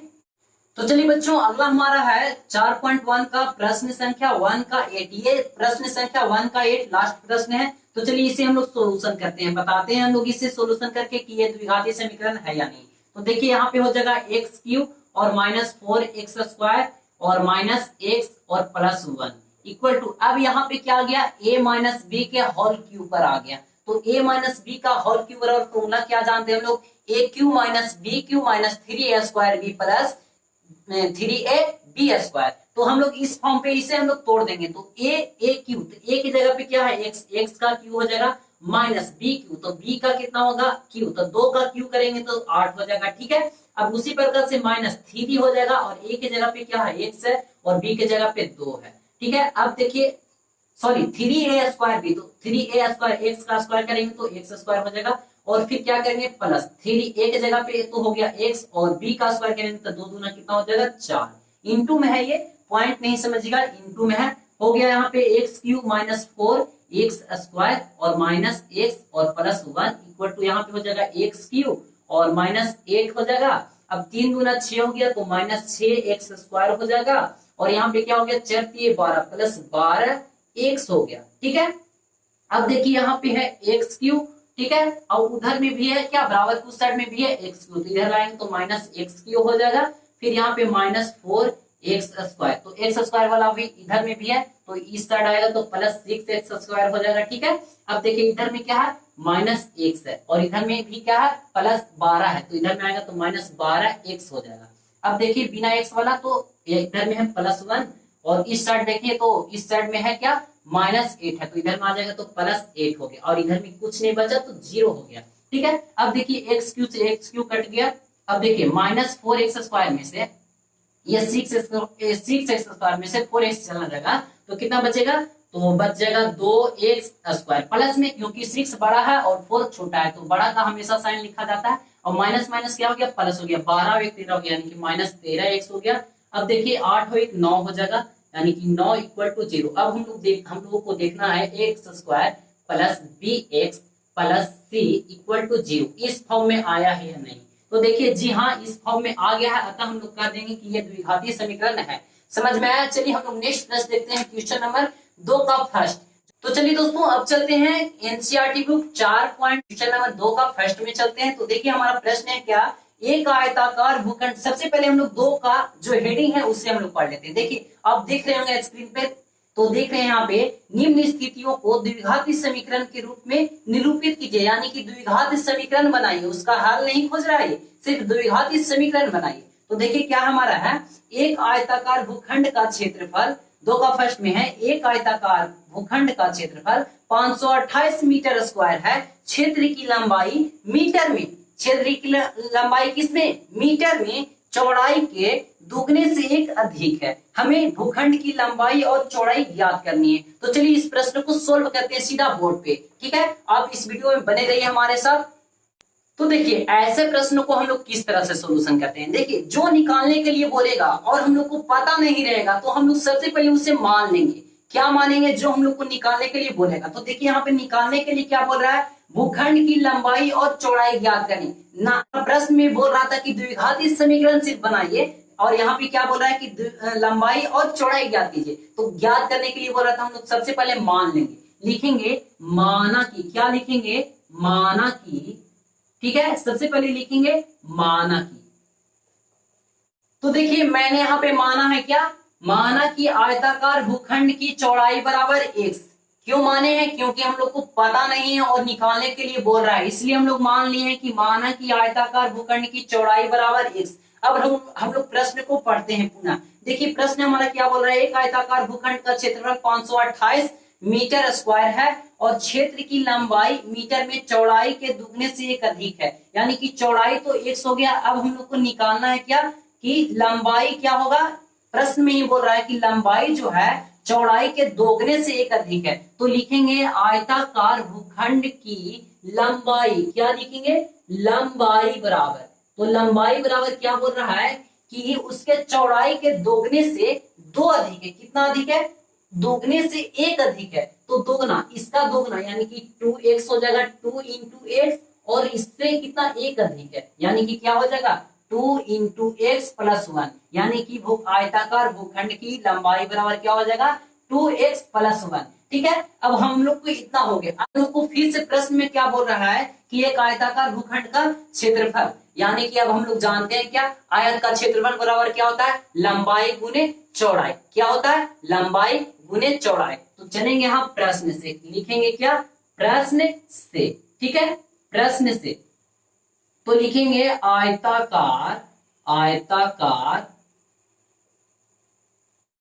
तो चलिए बच्चों, अगला हमारा है 4.1 का प्रश्न संख्या 1 का 8। ये प्रश्न संख्या 1 का 8 लास्ट प्रश्न है। तो चलिए इसे हम लोग सोल्यूशन करते हैं, बताते हैं हम लोग इसे सोल्यूशन करके कि ये द्विघाती समीकरण है या नहीं। तो देखिए यहाँ पे हो जाएगा एक्स क्यूब और माइनस 4x स्क्वायर और माइनस एक्स और प्लस 1 इक्वल टू, अब यहाँ पे क्या आ गया, a माइनस बी के होल क्यूब पर आ गया। तो a माइनस बी का होल क्यूब और फॉर्मूला क्या जानते हैं हम लोग, a cube minus b cube minus 3a square b plus 3a b square. तो हम लोग इस फॉर्म पे इसे हम लोग तोड़ देंगे। तो a क्यू, तो a की जगह पे क्या है x का क्यू हो जाएगा माइनस बी क्यू, तो b का कितना होगा क्यू, तो 2 का क्यू करेंगे तो 8 हो जाएगा। ठीक है, अब उसी प्रकार से माइनस 3 हो जाएगा और a की जगह पे क्या है x है और b की जगह पे 2 है। ठीक है, अब देखिए सॉरी 3a स्क्वायर भी, तो 3a स्क्वायर एक्स का स्क्वायर करेंगे तो एक्स स्क्वायर हो जाएगा और फिर क्या करेंगे प्लस 3a की जगह पे तो हो गया x और b का स्क्वायर करेंगे तो 2 दूना कितना हो जाएगा 4। इनटू में है, ये पॉइंट नहीं समझिएगा, इनटू में है। हो गया यहाँ पे x cube minus 4x square और माइनस एक्स और प्लस 1 इक्वल टू यहाँ पे हो जाएगा एक्स क्यूब और माइनस 8 हो जाएगा। अब 3 दूना 6 हो गया तो माइनस 6x स्क्वायर हो जाएगा और यहाँ पे क्या हो गया 4 3 12 प्लस 12 एक्स हो गया। ठीक है, अब देखिए यहाँ पे है एक्स क्यूब। ठीक है, और उधर में भी है क्या, बराबर उस साइड में भी है एक्स क्यूब, तो इधर लाएंगे तो माइनस एक्स क्यूब हो जाएगा। फिर यहाँ पे माइनस 4x स्क्वायर, तो एक्स स्क्वायर वाला भी इधर में भी है तो इस साइड आएगा तो प्लस 6x स्क्वायर हो जाएगा। ठीक है, अब देखिए इधर में क्या है माइनस एक्स है और इधर में भी क्या है प्लस 12 है, तो इधर में आएगा तो माइनस 12x हो जाएगा। अब देखिए बिना एक्स वाला तो इधर में है प्लस 1 और इस साइड देखिए तो इस साइड में है क्या माइनस 8 है, तो इधर में आ जाएगा तो प्लस 8 हो गया और इधर में कुछ नहीं बचा तो 0 हो गया। ठीक है, अब देखिए एक्स क्यू से एक्स क्यू कट गया। अब देखिए माइनस 4x स्क्वायर में से ये 6x स्क्वायर में से 4x चला जाएगा तो कितना बचेगा, तो बच जाएगा 2x स्क्वायर प्लस में, क्योंकि 6 बड़ा है और 4 छोटा है तो बड़ा का हमेशा साइन लिखा जाता है और माइनस माइनस क्या हो गया प्लस हो गया, 12 एक 13 हो गया यानी कि माइनस 13x हो गया। अब देखिए 8 हो 1 9 हो जाएगा यानी कि 9 इक्वल टू 0। अब हम लोगों को देखना है x square plus B x plus C equal to 0 इस फॉर्म में आया है या नहीं। तो देखिए जी हाँ, इस फॉर्म में आ गया है, अतः हम लोग कह देंगे कि यह द्विघाती समीकरण है। समझ में आया? चलिए हम लोग नेक्स्ट प्रश्न देखते हैं, क्वेश्चन नंबर 2 का फर्स्ट। तो चलिए दोस्तों अब चलते हैं NCERT book 4 point question number 2 का फर्स्ट में चलते हैं। तो देखिए हमारा प्रश्न है क्या, एक आयताकार भूखंड, सबसे पहले हम लोग 2 का जो हेडिंग है उससे हम लोग पढ़ लेते हैं। देखिए आप देख रहे होंगे स्क्रीन पे, तो देख रहे हैं यहाँ पे निम्न स्थितियों को द्विघाती समीकरण के रूप में निरूपित कीजिए, यानी कि द्विघाती समीकरण बनाइए, उसका हल नहीं खोज रहा है, सिर्फ द्विघाती समीकरण बनाइए। तो देखिए क्या हमारा है, एक आयताकार भूखंड का क्षेत्रफल 2 का फर्स्ट में है, एक आयताकार भूखंड का क्षेत्रफल 528 मीटर स्क्वायर है, क्षेत्र की लंबाई मीटर में, क्षेत्र की लंबाई किसमें मीटर में, चौड़ाई के दुगने से 1 अधिक है। हमें भूखंड की लंबाई और चौड़ाई ज्ञात करनी है। तो चलिए इस प्रश्न को सोल्व करते हैं सीधा बोर्ड पे। ठीक है, आप इस वीडियो में बने रहिए हमारे साथ। तो देखिए ऐसे प्रश्नों को हम लोग किस तरह से सोल्यूशन करते हैं। देखिए जो निकालने के लिए बोलेगा और हम लोग को पता नहीं रहेगा तो हम लोग सबसे पहले उसे मान लेंगे। क्या मानेंगे, जो हम लोग को निकालने के लिए बोलेगा। तो देखिए यहाँ पे निकालने के लिए क्या बोल रहा है, भूखंड की लंबाई और चौड़ाई ज्ञात करनी ना। प्रश्न में बोल रहा था कि द्विघाती समीकरण सिर्फ बनाइए और यहाँ पे क्या बोल रहा है कि लंबाई और चौड़ाई ज्ञात कीजिए। तो ज्ञात करने के लिए बोल रहा था, हम लोग सबसे पहले मान लेंगे, लिखेंगे माना की, क्या लिखेंगे माना की। ठीक है, सबसे पहले लिखेंगे माना की। तो देखिए मैंने यहाँ पे माना है क्या, माना कि आयताकार भूखंड की चौड़ाई बराबर x। क्यों माने हैं, क्योंकि हम लोग को पता नहीं है और निकालने के लिए बोल रहा है, इसलिए हम लोग मान लिए हैं कि माना कि आयताकार भूखंड की चौड़ाई बराबर x। अब हम लोग प्रश्न को पढ़ते हैं पुनः। देखिए प्रश्न हमारा क्या बोल रहा है, एक आयताकार भूखंड का क्षेत्रफल 528 मीटर स्क्वायर है और क्षेत्र की लंबाई मीटर में चौड़ाई के दुगने से एक अधिक है। यानी कि चौड़ाई तो 1 हो गया, अब हम लोग को निकालना है क्या कि लंबाई क्या होगा। प्रश्न में ही बोल रहा है कि लंबाई जो है चौड़ाई के दोगुने से एक अधिक है, तो लिखेंगे आयताकार भूखंड की लंबाई, क्या लिखेंगे लंबाई बराबर, तो लंबाई बराबर क्या बोल रहा है कि उसके चौड़ाई के दोगुने से 2 अधिक है। कितना अधिक है, दोगुने से 1 अधिक है, तो दोगुना, इसका दोगुना यानी कि 2x हो जाएगा, 2 इंटू एक्स, और इससे कितना 1 अधिक है, यानी कि क्या हो जाएगा 2 इंटू एक्स प्लस 1, यानी कि आयताकार भूखंड की लंबाई बराबर क्या हो जाएगा 2x प्लस 1। ठीक है, अब हम लोग को इतना हो गया। हम लोग को फिर से प्रश्न में क्या बोल रहा है कि एक आयताकार भूखंड का क्षेत्रफल, यानी कि अब हम लोग जानते हैं क्या आयत का क्षेत्रफल बराबर क्या होता है लंबाई गुने चौड़ाई, क्या होता है लंबाई गुने चौड़ाई। तो चलेंगे यहाँ प्रश्न से, लिखेंगे क्या प्रश्न से, ठीक है प्रश्न से, तो लिखेंगे आयताकार, आयताकार,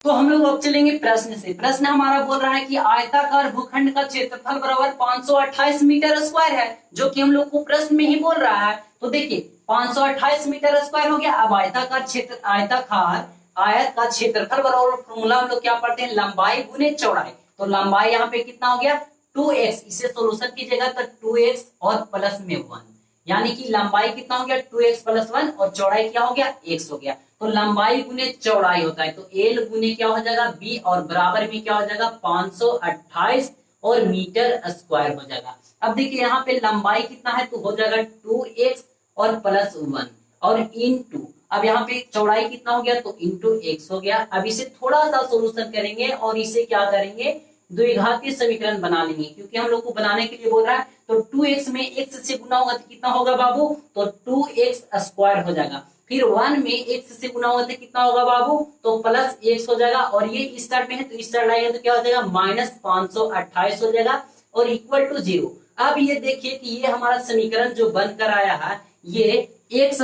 तो हम लोग अब चलेंगे प्रश्न से। प्रश्न हमारा बोल रहा है कि आयताकार भूखंड का क्षेत्रफल बराबर 528 मीटर स्क्वायर है, जो कि हम लोग को प्रश्न में ही बोल रहा है। तो देखिए 528 मीटर स्क्वायर हो गया। अब आयताकार क्षेत्र, आयताकार आयत का क्षेत्रफल बराबर फॉर्मूला हम लोग क्या पढ़ते हैं लंबाई गुने चौड़ाई, तो लंबाई यहाँ पे कितना हो गया 2x, इसे सोल्यूशन कीजिएगा तो 2x और प्लस में 1, यानी कि लंबाई कितना हो गया 2x प्लस 1 और चौड़ाई क्या हो गया x हो गया। तो लंबाई गुने चौड़ाई होता है, तो l गुने क्या हो जाएगा b, और बराबर में क्या हो जाएगा 528 और मीटर स्क्वायर हो जाएगा। अब देखिए यहाँ पे लंबाई कितना है तो हो जाएगा 2x और प्लस 1 और इंटू, अब यहाँ पे चौड़ाई कितना हो गया तो इंटू x हो गया। अब इसे थोड़ा सा सोल्यूशन करेंगे और इसे क्या करेंगे द्विघातीय समीकरण बना लेंगे, क्योंकि हम लोग को बनाने के लिए बोल रहा है। तो 2x में x से गुना होगा तो कितना होगा बाबू, तो 2x स्क्वायर हो जाएगा। फिर 1 में x से गुना होगा तो कितना होगा बाबू, तो प्लस x हो जाएगा, और ये इस साइड में है तो इस साइड लाएंगे तो क्या हो जाएगा माइनस 528 हो जाएगा और इक्वल टू 0। अब ये देखिए कि ये हमारा समीकरण जो बनकर आया है ये ax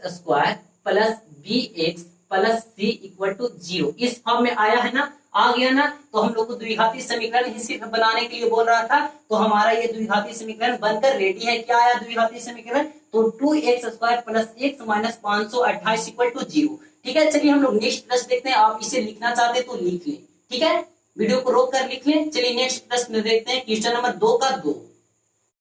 square plus bx plus c equal to 0 इस फॉर्म में आया है ना, आ गया ना। तो हम लोग को द्विघाती समीकरण ही सिर्फ बनाने के लिए बोल रहा था, तो हमारा ये द्विघाती समीकरण बनकर रेडी है। क्या आया द्विघाती समीकरण, तो 2x square plus x minus 528 equal to 0। ठीक है, चलिए हम लोग नेक्स्ट प्रश्न देखते हैं। आप इसे लिखना चाहते हैं तो लिख लें, ठीक है वीडियो को रोक कर लिख लें। चलिए नेक्स्ट प्रश्न देखते हैं, क्वेश्चन नंबर 2 का 2।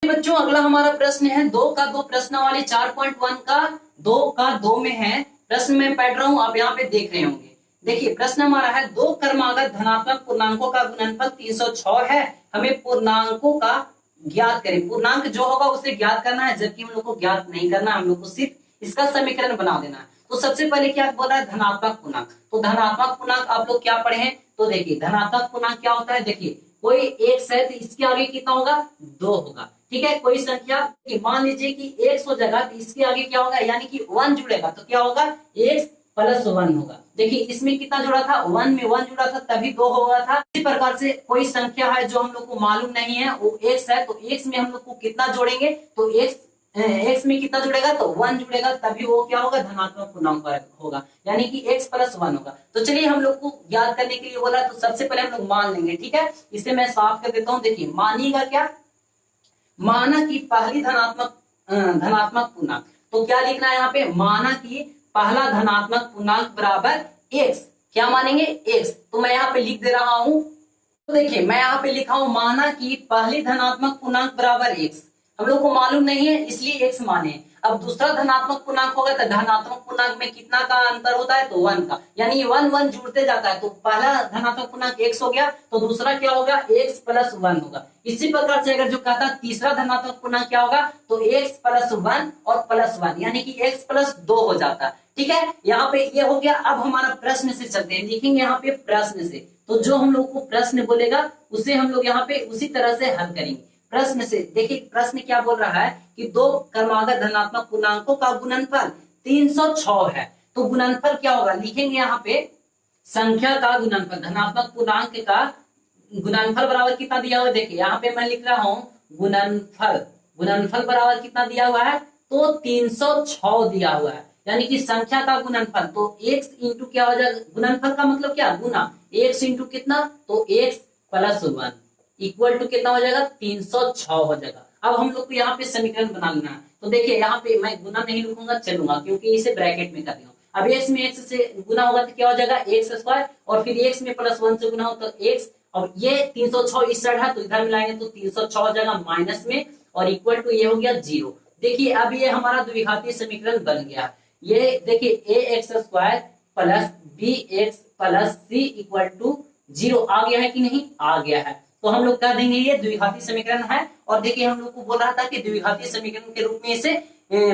बच्चों अगला हमारा प्रश्न है 2 का 2, प्रश्न वाले 4.1 का 2 का 2 में है। प्रश्न में पढ़ रहा हूं, आप यहाँ पे देख रहे होंगे। देखिए प्रश्न हमारा है 2 क्रमागत धनात्मक पूर्णांकों का गुणनफल 306 है, हमें पूर्णांकों का ज्ञात करें। पूर्णांक जो होगा उसे ज्ञात करना है, जबकि हम लोग को ज्ञात नहीं करना, हम लोग को सिर्फ इसका समीकरण बना देना है। तो सबसे पहले क्या बोल रहा है धनात्मक पूर्णांक, तो धनात्मक पूर्णांक आप लोग क्या पढ़े हैं, तो देखिए धनात्मक पूर्णांक क्या होता है। देखिए कोई एक है तो इसके आगे कितना होगा 2 होगा, ठीक है। कोई संख्या मान लीजिए कि x हो जाएगा तो इसके आगे क्या होगा, यानी कि 1 जुड़ेगा तो क्या होगा x प्लस 1 होगा। देखिए इसमें कितना जुड़ा था 1 में 1 जुड़ा था तभी 2 होगा था। इसी प्रकार से कोई संख्या है जो हम लोग को मालूम नहीं है वो x है, तो x में हम लोग को कितना जोड़ेंगे, तो x में कितना जुड़ेगा तो 1 जुड़ेगा, तभी वो क्या होगा धनात्मक पूर्णांक होगा, यानी कि x प्लस 1 होगा। तो चलिए हम लोग को ज्ञात करने के लिए बोला, तो सबसे पहले हम लोग मान लेंगे, ठीक है। इसे मैं साफ कर देता हूँ। देखिए मानिएगा क्या, माना कि पहली धनात्मक पूर्णांक, तो क्या लिखना है यहाँ पे, माना कि पहला धनात्मक पूर्णांक बराबर x, क्या मानेंगे x, तो मैं यहाँ पे लिख दे रहा हूं। तो देखिए मैं यहाँ पे लिखा हूं माना कि पहली धनात्मक पूर्णांक बराबर x, हम लोग को मालूम नहीं है इसलिए x माने। अब दूसरा धनात्मक पूर्णांक होगा तो धनात्मक पूर्णांक में कितना का अंतर होता है, तो 1 का, यानी 1 1 जुड़ते जाता है। तो पहला धनात्मक पूर्णांक x हो गया, तो दूसरा क्या होगा x प्लस 1 होगा। इसी प्रकार से अगर जो कहता तीसरा धनात्मक पूर्णांक क्या होगा, तो x प्लस 1 और प्लस 1, यानी कि x प्लस 2 हो जाता है, ठीक है। यहाँ पे ये हो गया। अब हमारा प्रश्न से चलते हैं, लिखेंगे यहाँ पे प्रश्न से, तो जो हम लोग को प्रश्न बोलेगा उसे हम लोग यहाँ पे उसी तरह से हल करेंगे। प्रश्न से देखिए प्रश्न क्या बोल रहा है कि 2 क्रमागत धनात्मक पूर्णांकों का गुणनफल 306 है, तो गुणनफल क्या होगा, लिखेंगे यहाँ पे संख्या का गुणनफल, धनात्मक पूर्णांक का गुणनफल बराबर कितना दिया हुआ है। देखिए यहाँ पे मैं लिख रहा हूँ गुणनफल, गुणनफल बराबर कितना दिया हुआ है, तो 306 दिया हुआ है, यानी कि संख्या का गुणनफल, तो x इंटू क्या हो जाएगा, गुणनफल का मतलब क्या गुना, x इंटू कितना, तो x प्लस 1 इक्वल टू कितना हो जाएगा 306 हो जाएगा। अब हम लोग को यहाँ पे समीकरण बना लेना है। तो देखिए यहाँ पे मैं गुना नहीं लिखूंगा, चलूंगा, क्योंकि इसे ब्रैकेट में कर दिया हूं। अब x में x से गुना होगा तो क्या हो जाएगा x स्क्वायर, और फिर x में प्लस 1 से गुना हो तो x, और ये 306 इस साइड है तो इधर मिलाएंगे तो 306 हो जाएगा माइनस में, और इक्वल टू ये हो गया 0। देखिए अब ये हमारा द्विघातीय समीकरण बन गया। ये देखिए ax square plus bx plus c equal to 0 आ गया है कि नहीं, आ गया है। तो हम लोग कह देंगे ये द्विघातीय समीकरण है। और देखिए हम लोग को बोल रहा था कि द्विघातीय समीकरण के रूप में इसे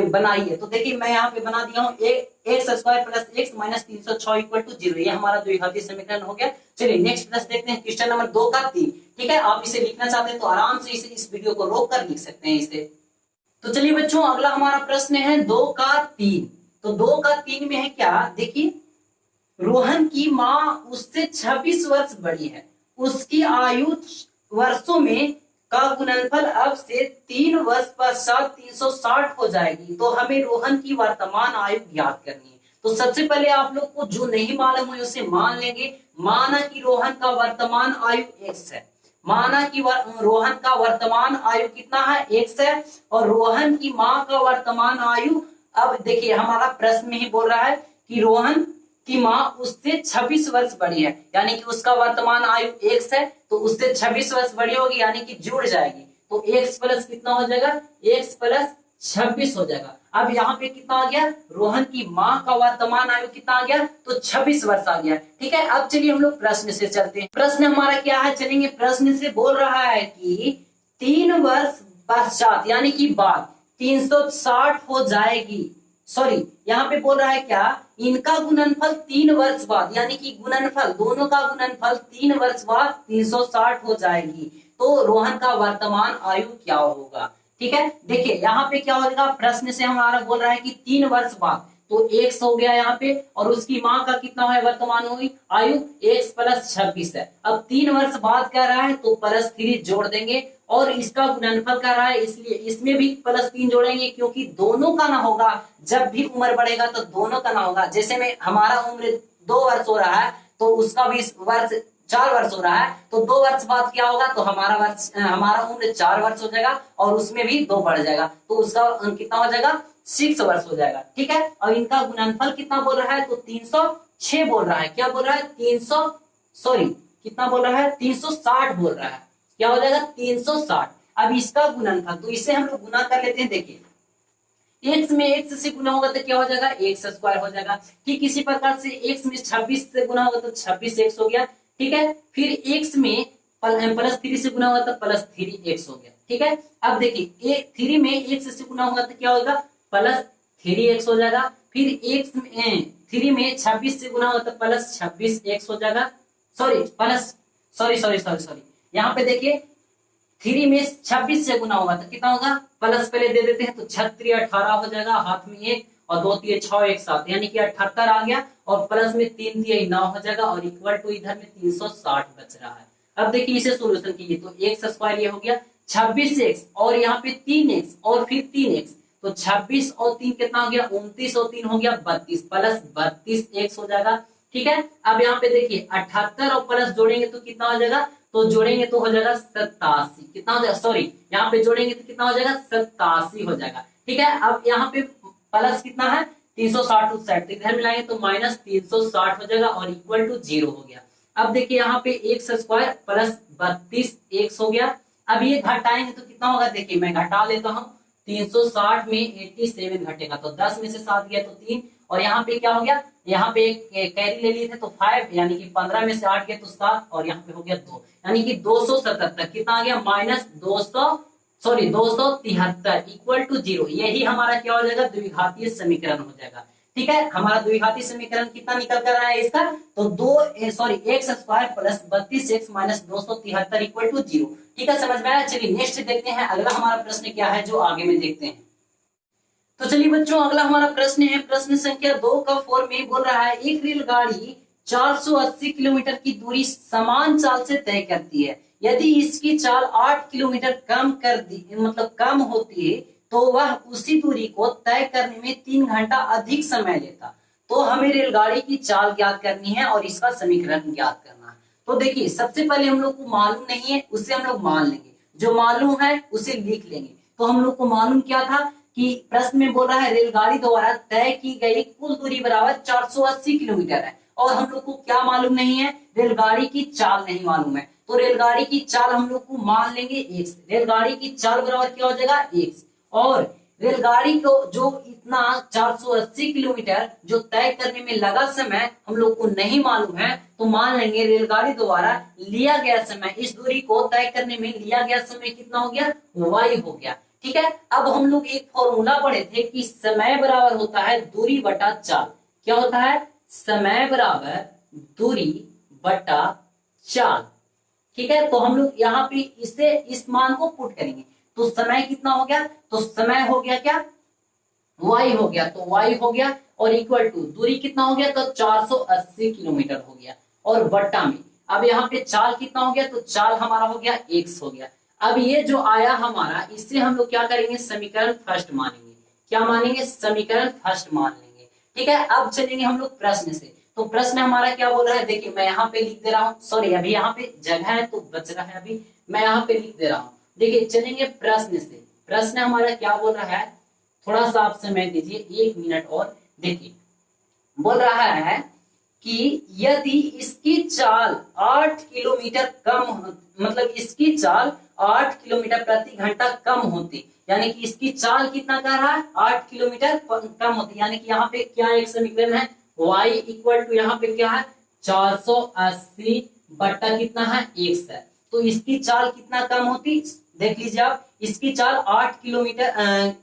बनाइए। तो देखिए मैं यहाँ पे बना दिया हूँ x square plus x minus 306 equal to 0। ये हमारा द्विघातीय समीकरण हो गया। चलिए नेक्स्ट प्रश्न देखते हैं, क्वेश्चन नंबर 2 का 3। ठीक है, आप इसे लिखना चाहते हैं तो आराम से इस वीडियो को रोक कर लिख सकते हैं इसे। तो चलिए बच्चों अगला हमारा प्रश्न है 2 का 3। तो 2 का 3 में है क्या, देखिए रोहन की माँ उससे 26 वर्ष बड़ी है, उसकी आयु वर्षों में का गुणनफल अब से 3 वर्ष पश्चात 360 हो जाएगी। तो हमें रोहन की वर्तमान आयु ज्ञात करनी है। तो सबसे पहले आप लोग को जो नहीं मालूम है उसे मान लेंगे। माना कि रोहन का वर्तमान आयु x है, माना कि रोहन का वर्तमान आयु कितना है x है, और रोहन की माँ का वर्तमान आयु, अब देखिए हमारा प्रश्न में ही बोल रहा है कि रोहन की माँ उससे 26 वर्ष बड़ी है, यानी कि उसका वर्तमान आयु x है तो उससे 26 वर्ष बड़ी होगी, यानी कि जुड़ जाएगी। तो x प्लस कितना हो जाएगा, x प्लस 26 हो जाएगा। अब यहाँ पे कितना आ गया, रोहन की माँ का वर्तमान आयु कितना आ गया, तो 26 वर्ष आ गया। ठीक है, अब चलिए हम लोग प्रश्न से चलते हैं। प्रश्न हमारा क्या है, चलेंगे प्रश्न से। बोल रहा है कि 3 वर्ष पश्चात यानी कि बाद 360 हो जाएगी। सॉरी, यहाँ पे बोल रहा है क्या, इनका गुणनफल 3 वर्ष बाद, यानी कि गुणनफल दोनों का गुणनफल 3 वर्ष बाद 360 हो जाएगी। तो रोहन का वर्तमान आयु क्या होगा। ठीक है, देखिए यहाँ पे क्या होगा, प्रश्न से हमारा बोल रहा है कि 3 वर्ष बाद, तो x हो गया यहाँ पे, और उसकी माँ का कितना है वर्तमान हुई आयु, x प्लस 26 है। अब 3 वर्ष बाद क्या रहा है तो प्लस 3 जोड़ देंगे, और इसका गुणनफल कर रहा है इसलिए इसमें भी प्लस 3 जोड़ेंगे, क्योंकि दोनों का ना होगा। जब भी उम्र बढ़ेगा तो दोनों का ना होगा। जैसे में हमारा उम्र 2 वर्ष हो रहा है तो उसका भी वर्ष 4 वर्ष हो रहा है, तो 2 वर्ष बाद क्या होगा, तो हमारा उम्र 4 वर्ष हो जाएगा, और उसमें भी 2 बढ़ जाएगा, तो उसका कितना हो जाएगा 6 वर्ष हो जाएगा। ठीक है, और इनका गुणनफल कितना बोल रहा है, तो 306 बोल रहा है। क्या बोल रहा है, 360 बोल रहा है। क्या हो जाएगा 360। अब इसका गुणनफल, तो इसे हम लोग गुना कर लेते हैं। देखिए x में x से गुना होगा तो क्या हो जाएगा, x स्क्वायर हो जाएगा। ठीक इसी प्रकार से x में 26 से गुना होगा तो 26x हो गया। ठीक है, फिर x में प्लस 3 से गुना होगा तो प्लस 3x हो गया। ठीक है, अब देखिए 3 में x से गुना होगा तो क्या होगा, प्लस 3x हो जाएगा। फिर x में 3 में 26 से गुना होगा तो प्लस 26x हो जाएगा। सॉरी, यहाँ पे देखिए 3 में 26 से गुना होगा तो कितना होगा, प्लस पहले दे देते हैं तो 36 18 हो जाएगा, हाथ में 1 और 2 3 6 1 7, यानी कि 78 आ गया, और प्लस में 3 3 9 हो जाएगा, और इक्वल टू इधर में 360 बच रहा है। अब देखिए इसे सोल्यूशन कीजिए तो x स्क्वायर ये हो गया 26x, और यहाँ पे 3x और फिर 3x, तो 26 और 3 कितना हो गया 29, और 3 हो गया 32, प्लस 32x हो जाएगा। ठीक है, अब यहाँ पे देखिए 78 और प्लस जोड़ेंगे तो कितना हो जाएगा, तो जोड़ेंगे तो हो जाएगा 87। कितना हो जाएगा, सॉरी यहाँ पे जोड़ेंगे तो कितना हो जाएगा 87 हो जाएगा। ठीक है, अब यहाँ पे प्लस कितना है 360 उस साइड, तो इधर मिलाएंगे तो माइनस 360 हो जाएगा, और इक्वल टू 0 हो गया। अब देखिए यहाँ पे x स्क्वायर प्लस 32x हो गया। अब ये घटाएंगे तो कितना होगा, देखिए मैं घटा लेता हूँ, 360 में 87 घटेगा तो 10 में से 7 गया तो 3, और यहाँ पे क्या हो गया, यहाँ पे कैरी ले लिए थे तो 5, यानी कि 15 में से 8 गया तो 7, और यहाँ पे हो गया 2, यानी कि 277 कितना आ गया, माइनस 273 इक्वल टू 0। यही हमारा क्या हो जाएगा, द्विघातीय समीकरण हो जाएगा। ठीक है, हमारा द्विघातीय समीकरण कितना निकल कर आया इसका, तो x square plus 32x minus 273 equal to 0। ठीक है, समझ में आया। चलिए नेक्स्ट देखते हैं अगला हमारा प्रश्न क्या है जो आगे में देखते हैं। तो चलिए बच्चों अगला हमारा प्रश्न है प्रश्न संख्या 2 का 4 में बोल रहा है एक रेलगाड़ी 480 किलोमीटर की दूरी समान चाल से तय करती है। यदि इसकी चाल 8 किलोमीटर कम होती है तो वह उसी दूरी को तय करने में 3 घंटा अधिक समय लेता। तो हमें रेलगाड़ी की चाल ज्ञात करनी है और इसका समीकरण ज्ञात करना है। तो देखिए सबसे पहले हम लोग को मालूम नहीं है, उसे हम लोग मान लेंगे, जो मालूम है उसे लिख लेंगे। तो हम लोग को मालूम क्या था कि प्रश्न में बोल रहा है रेलगाड़ी द्वारा तय की गई कुल दूरी बराबर 480 किलोमीटर है, और हम लोग को क्या मालूम नहीं है, रेलगाड़ी की चाल नहीं मालूम है। तो रेलगाड़ी की चाल हम लोग को मान लेंगे एक्स, रेलगाड़ी की चाल बराबर क्या हो जाएगा एक्स, और रेलगाड़ी को जो इतना 480 किलोमीटर जो तय करने में लगा समय हम लोग को नहीं मालूम है, तो मान लेंगे रेलगाड़ी द्वारा लिया गया समय, इस दूरी को तय करने में लिया गया समय कितना हो गया, y हो गया। ठीक है, अब हम लोग एक फॉर्मूला पढ़े थे कि समय बराबर होता है दूरी बटा चाल। क्या होता है, समय बराबर दूरी बटा चाल। ठीक है, तो हम लोग यहाँ पे इसे इस मान को पुट करेंगे, तो समय कितना हो गया, तो समय हो गया क्या, y हो गया, तो y हो गया और इक्वल टू दूरी कितना हो गया, तो 480 किलोमीटर हो गया, और बट्टा में अब यहाँ पे चाल कितना हो गया, तो चाल हमारा हो गया x हो गया। अब ये जो आया हमारा, इससे हम लोग क्या करेंगे, समीकरण फर्स्ट मानेंगे। क्या मानेंगे, समीकरण फर्स्ट मान लेंगे। ठीक है, अब चलेंगे हम लोग प्रश्न से। तो प्रश्न हमारा क्या बोल रहा है, देखिए मैं यहाँ पे लिख दे रहा हूँ, सॉरी अभी यहाँ पे जगह है तो बच रहा है, अभी मैं यहाँ पे लिख दे रहा हूँ। देखिए चलेंगे प्रश्न से। प्रश्न हमारा क्या बोल रहा है, थोड़ा सा आप समय दीजिए 1 मिनट और। देखिए बोल रहा है कि यदि इसकी चाल 8 किलोमीटर कम, मतलब इसकी चाल 8 किलोमीटर प्रति घंटा कम होती, यानी कि इसकी चाल कितना कर रहा है, 8 किलोमीटर कम होती, यानी कि यहाँ पे क्या एक समीकरण है, y इक्वल टू यहाँ पे क्या है 480 बट्टा कितना है x है। तो इसकी चाल कितना कम होती, देख लीजिए आप, इसकी चाल 8 किलोमीटर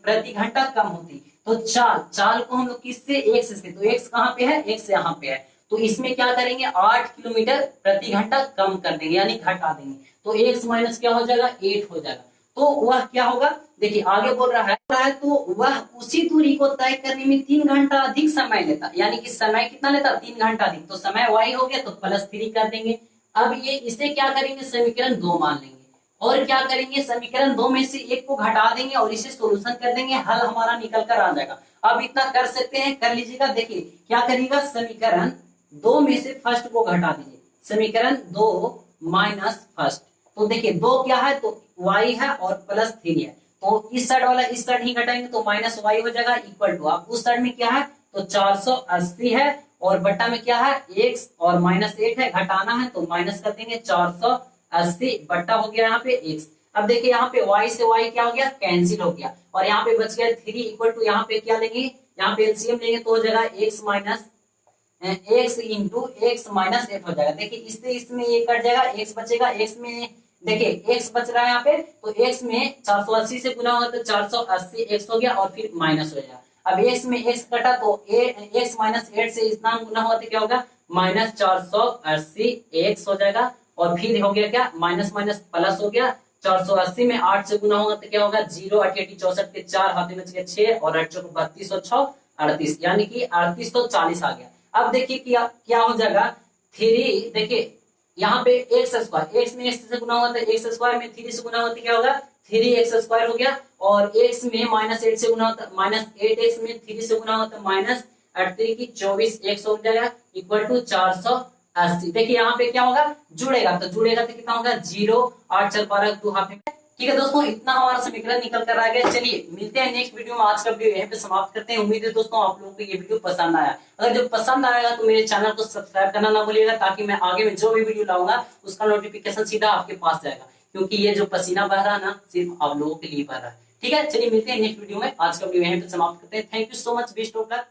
प्रति घंटा कम होती। तो चाल को हम लोग किससे, x से, तो x कहाँ पे है, x यहाँ पे है, तो इसमें क्या करेंगे 8 किलोमीटर प्रति घंटा कम कर देंगे, यानी घटा देंगे, तो x माइनस क्या हो जाएगा 8 हो जाएगा। तो वह क्या होगा, देखिए आगे बोल रहा है तो वह उसी दूरी को तय करने में 3 घंटा अधिक समय लेता, यानी कि समय कितना लेता 3 घंटा अधिक, तो समय y हो गया तो +3 कर देंगे। अब ये इसे क्या करेंगे, समीकरण 2 मान लेंगे, और क्या करेंगे, समीकरण 2 में से एक को घटा देंगे और इसे सोल्यूशन कर देंगे, हल हमारा निकल कर आ जाएगा। अब इतना कर सकते हैं, कर लीजिएगा। देखिए क्या करिएगा, समीकरण 2 में से फर्स्ट को घटा दीजिए, समीकरण 2 माइनस फर्स्ट, तो देखिए 2 क्या है, तो y है और +3 है, तो इस साइड वाला इस साइड ही घटाएंगे तो -y हो जाएगा, इक्वल टू अब उस साइड में क्या है, तो 480 है और बट्टा में क्या है x और -8 है, घटाना है तो माइनस कर देंगे, 480 बट्टा हो गया यहाँ पे x। अब देखिए यहाँ पे y से y क्या हो गया, कैंसिल हो गया, और यहाँ पे बच गया 3 इक्वल टू यहाँ पे क्या लेंगे, यहाँ पे एलसीएम लेंगे तो हो जाएगा x इंटू x माइनस 8 हो जाएगा। देखिए इससे इसमें ये कट जाएगा, x बचेगा, x में देखिए x बच रहा है यहाँ पे, तो x में 480 से गुना होगा तो 480 x हो गया और फिर माइनस हो जाएगा। अब x में x कटा तो x माइनस 8 से इतना गुना होगा तो क्या होगा, -480 x हो जाएगा, और फिर हो गया क्या, माइनस माइनस प्लस हो गया, 480 में 8 से गुना होगा तो क्या होगा, 0 8 64 के 4 हाथ में बच गया 6 और 8 चौक 32 और 6 38, यानी कि 3840 आ गया। अब देखिए क्या हो जाएगा, 3 देखिए यहाँ पे एक्स स्क्वायर, एक्स में एक्स से गुना हुआ था, एक्स स्क्वायर में 3 से गुना हुआ तो क्या होगा 3x स्क्वायर हो गया, और x में -8 से गुना होता, -8x में 3 से गुना होता -8 की 24x हो जाएगा, इक्वल टू 480। देखिए यहाँ पे क्या होगा, जुड़ेगा तो कितना होगा 0 8 चल पा रहा है 2 हाथ में। ठीक है दोस्तों, इतना हमारा समीकरण निकल कर आ गया। चलिए मिलते हैं नेक्स्ट वीडियो में, आज का वीडियो यहीं पे समाप्त करते हैं। उम्मीद है दोस्तों आप लोगों को ये वीडियो पसंद आया, अगर जो पसंद आएगा तो मेरे चैनल को सब्सक्राइब करना ना भूलिएगा, ताकि मैं आगे में जो भी वीडियो लाऊंगा उसका नोटिफिकेशन सीधा आपके पास जाएगा, क्योंकि ये जो पसीना बह रहा है ना सिर्फ आप लोगों के लिए बह रहा है। ठीक है, चलिए मिलते हैं नेक्स्ट वीडियो में, आज का वीडियो यहीं पे समाप्त करते हैं। Thank you so much, best of luck.